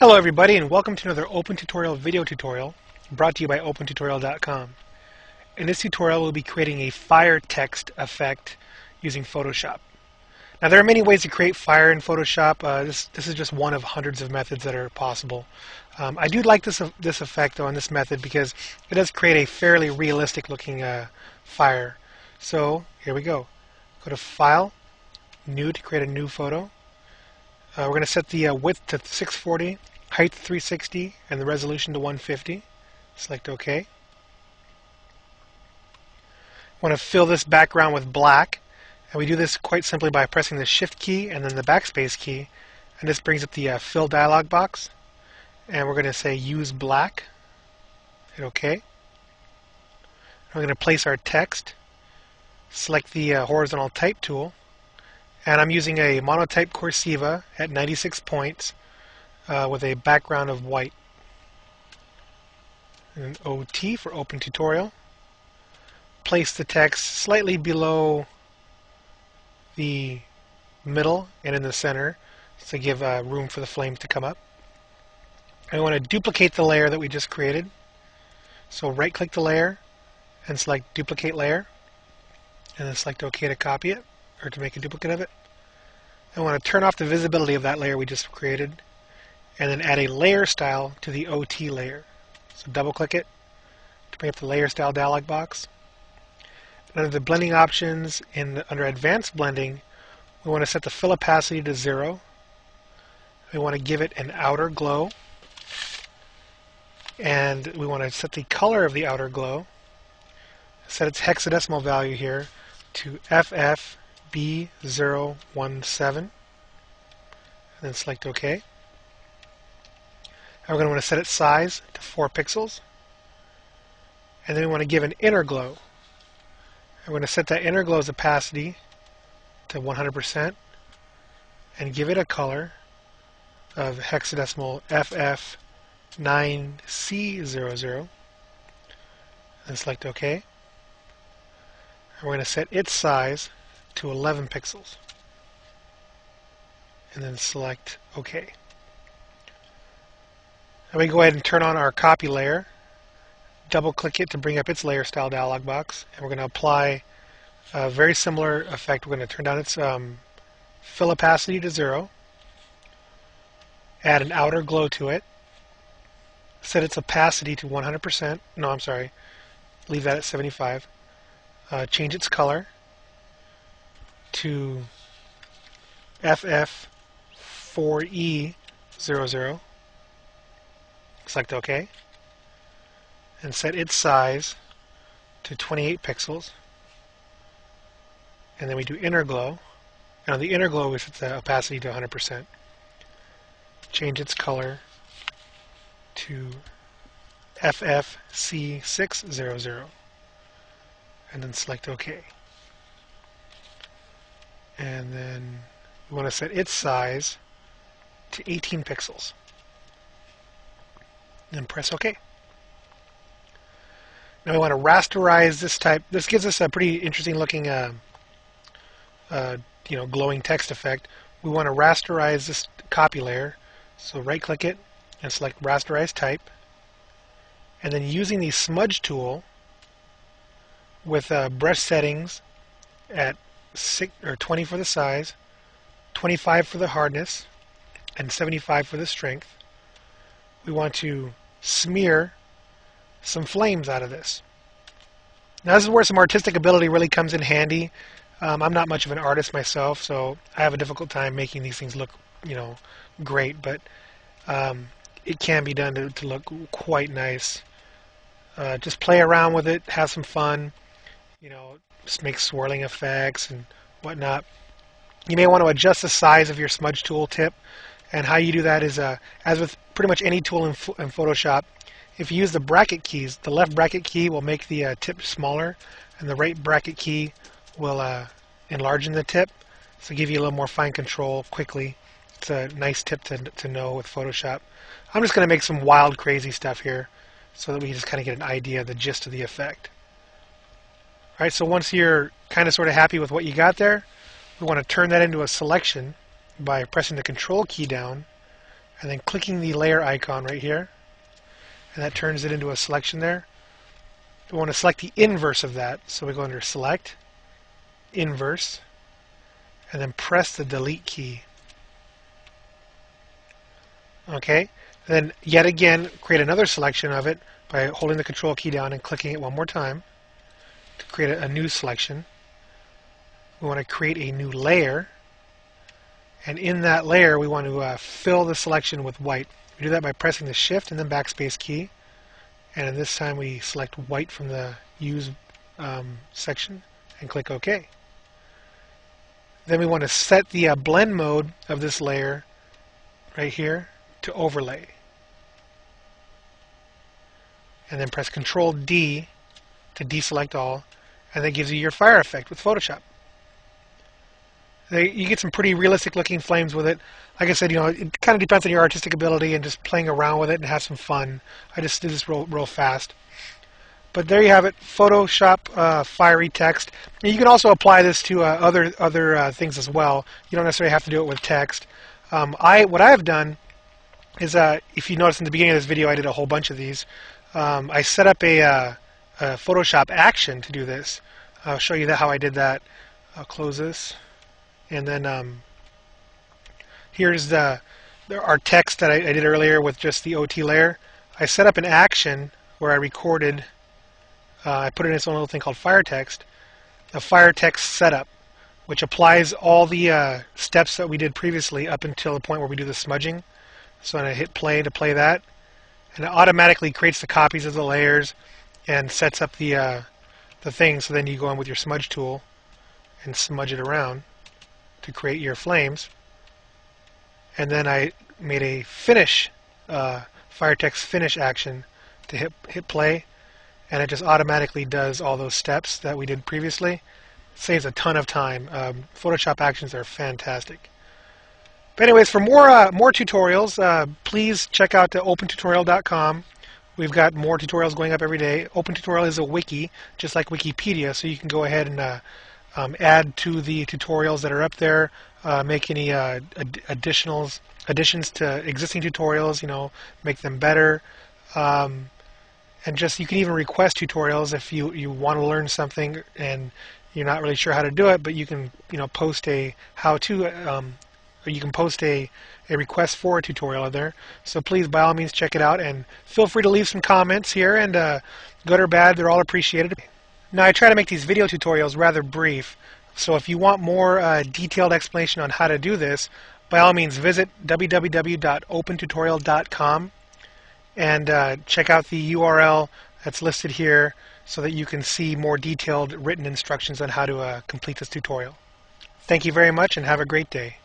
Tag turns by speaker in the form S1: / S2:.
S1: Hello everybody, and welcome to another Open Tutorial video tutorial brought to you by OpenTutorial.com. In this tutorial we'll be creating a fire text effect using Photoshop. Now there are many ways to create fire in Photoshop. This is just one of hundreds of methods that are possible. I do like this effect though in this method because it does create a fairly realistic looking fire. So here we go. Go to File, New to create a new photo. We're going to set the width to 640, height 360, and the resolution to 150. Select OK. I want to fill this background with black, and we do this quite simply by pressing the Shift key and then the backspace key, and this brings up the Fill dialog box. And we're going to say Use Black. Hit OK. We're going to place our text. Select the horizontal type tool. And I'm using a monotype Corsiva at 96 points with a background of white. And OT for Open Tutorial. Place the text slightly below the middle and in the center to give room for the flames to come up. I want to duplicate the layer that we just created. So right click the layer and select Duplicate Layer. And then select OK to copy it, or to make a duplicate of it. I want to turn off the visibility of that layer we just created, and then add a layer style to the OT layer. So double click it to bring up the layer style dialog box. And under the blending options, under advanced blending, we want to set the fill opacity to 0. We want to give it an outer glow, and we want to set the color of the outer glow. Set its hexadecimal value here to FFB017, and then select OK. And we're going to want to set its size to 4 pixels, and then we want to give an inner glow. I'm going to set that inner glow's opacity to 100% and give it a color of hexadecimal FF9C00, and select OK. We're going to set its size to 11 pixels, and then select OK. Now we go ahead and turn on our copy layer, double click it to bring up its layer style dialog box, and we're going to apply a very similar effect. We're going to turn down its fill opacity to 0, add an outer glow to it, set its opacity to 100%, no I'm sorry, leave that at 75. Change its color to FF4E00. Select OK. And set its size to 28 pixels. And then we do inner glow. And on the inner glow we set the opacity to 100%. Change its color to FFC600. And then select OK. And then we want to set its size to 18 pixels. And then press OK. Now we want to rasterize this type. This gives us a pretty interesting looking glowing text effect. We want to rasterize this copy layer. So right click it and select Rasterize Type. And then using the smudge tool with brush settings at 20 for the size, 25 for the hardness, and 75 for the strength, we want to smear some flames out of this. Now this is where some artistic ability really comes in handy. I'm not much of an artist myself, so I have a difficult time making these things look, great, but it can be done to look quite nice. Just play around with it, have some fun. Just make swirling effects and whatnot. You may want to adjust the size of your smudge tool tip, and how you do that is, as with pretty much any tool in Photoshop, if you use the bracket keys, the left bracket key will make the tip smaller, and the right bracket key will enlarge the tip, so give you a little more fine control quickly. It's a nice tip to know with Photoshop. I'm just going to make some wild, crazy stuff here, so that we can just kind of get an idea of the gist of the effect. Alright, so once you're kind of sort of happy with what you got there, we want to turn that into a selection by pressing the Control key down and then clicking the layer icon right here, and that turns it into a selection there. We want to select the inverse of that, so we go under Select, Inverse, and then press the Delete key. Okay, then yet again create another selection of it by holding the Control key down and clicking it one more time to create a new selection. We want to create a new layer, and in that layer we want to fill the selection with white. We do that by pressing the Shift and then Backspace key, and in this time we select white from the Use section and click OK. Then we want to set the blend mode of this layer right here to overlay, and then press Control D to deselect all, and that gives you your fire effect with Photoshop. You get some pretty realistic looking flames with it. Like I said, it kind of depends on your artistic ability and just playing around with it and have some fun. I just did this real fast. But there you have it, Photoshop fiery text. And you can also apply this to other things as well. You don't necessarily have to do it with text. What I have done is, if you notice in the beginning of this video, I did a whole bunch of these. I set up a Photoshop action to do this. I'll show you how I did that. I'll close this. And then here's our text that I did earlier with just the OT layer. I set up an action where I recorded, I put it in its own little thing called fire text, a fire text setup, which applies all the steps that we did previously up until the point where we do the smudging. So I hit play to play that, and it automatically creates the copies of the layers and sets up the thing. So then you go in with your smudge tool and smudge it around to create your flames. And then I made a finish, fire text finish action to hit play, and it just automatically does all those steps that we did previously. It saves a ton of time. Photoshop actions are fantastic. But anyways, for more tutorials, please check out opentutorial.com. We've got more tutorials going up every day. OpenTutorial is a wiki, just like Wikipedia, so you can go ahead and add to the tutorials that are up there, make any additions to existing tutorials, make them better, and just you can even request tutorials if you want to learn something and you're not really sure how to do it, but you can post a how-to, or you can post a request for a tutorial there. So please, by all means, check it out, and feel free to leave some comments here, and good or bad, they're all appreciated. Now, I try to make these video tutorials rather brief, so if you want more detailed explanation on how to do this, by all means visit www.opentutorial.com and check out the URL that's listed here so that you can see more detailed written instructions on how to complete this tutorial. Thank you very much and have a great day.